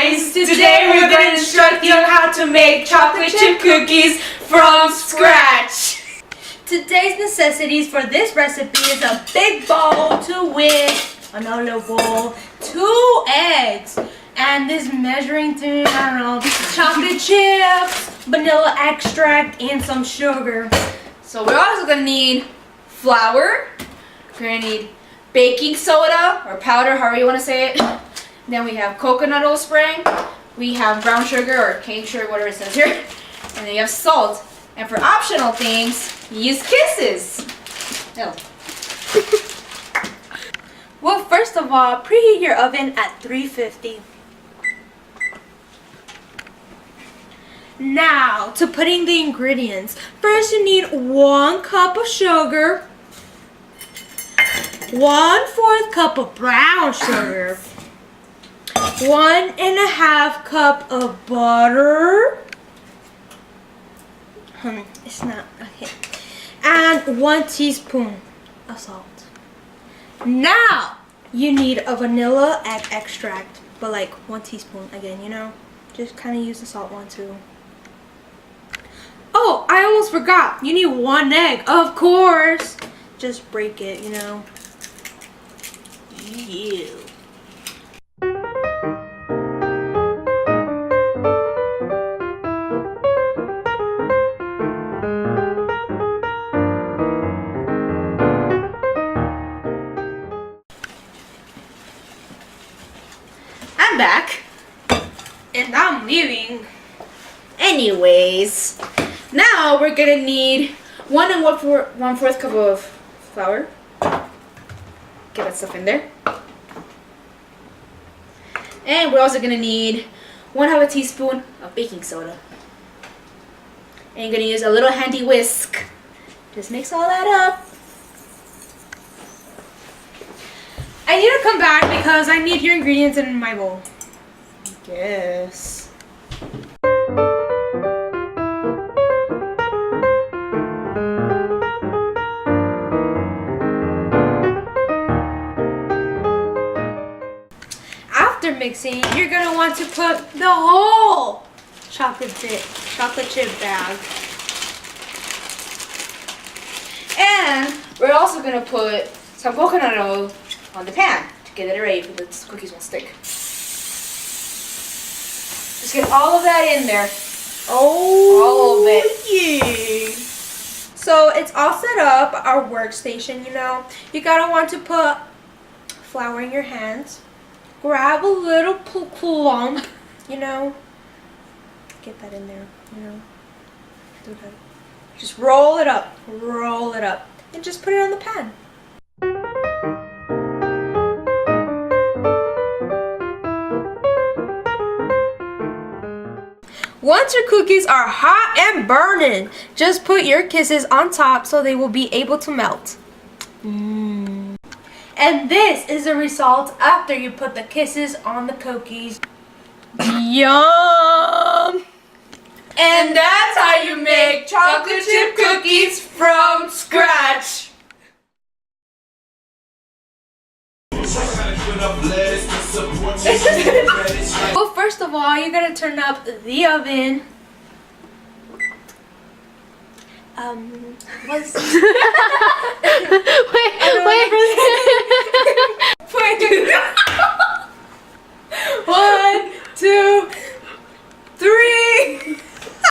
guys! Today we're going to instruct you on how to make chocolate chip cookies from scratch. Today's necessities for this recipe is a big bowl with another bowl, 2 eggs, and this measuring thing, I don't know, chocolate chips, vanilla extract, and some sugar. So we're also going to need flour. We're going to need baking soda or powder, however you want to say it. Then we have coconut oil spray. We have brown sugar or cane sugar, whatever it says here. And then you have salt. And for optional things, you use kisses. No. Well, first of all, preheat your oven at 350. Now, to putting the ingredients. First, you need 1 cup of sugar, 1/4 cup of brown sugar, 1.5 cup of butter. It's not okay. And 1 teaspoon of salt. Now you need a vanilla extract, but like 1 teaspoon again. You know, just kind of use the salt one too. Oh, I almost forgot. You need 1 egg, of course. Just break it, you know. Yeah. I'm back. And I'm leaving. Anyways, now we're going to need 1 1/4 cup of flour. Get that stuff in there. And we're also going to need 1/2 teaspoon of baking soda. And you're going to use a little handy whisk. Just mix all that up. I need to come back because I need your ingredients in my bowl. Yes. After mixing, you're gonna want to put the whole chocolate chip bag. And we're also going to put some coconut oil on the pan to get it ready so the cookies won't stick. Just get all of that in there. Oh, all of it. Yeah. So it's all set up, our workstation, you know. You gotta want to put flour in your hands. Grab a little clump, you know. Get that in there, you know. Do that. Just roll it up, and just put it on the pan. Once your cookies are hot and burning, just put your kisses on top so they will be able to melt. And this is the result after you put the kisses on the cookies. Yum! And that's how you make chocolate chip cookies from scratch. Well, first of all, you're gonna turn up the oven. Wait.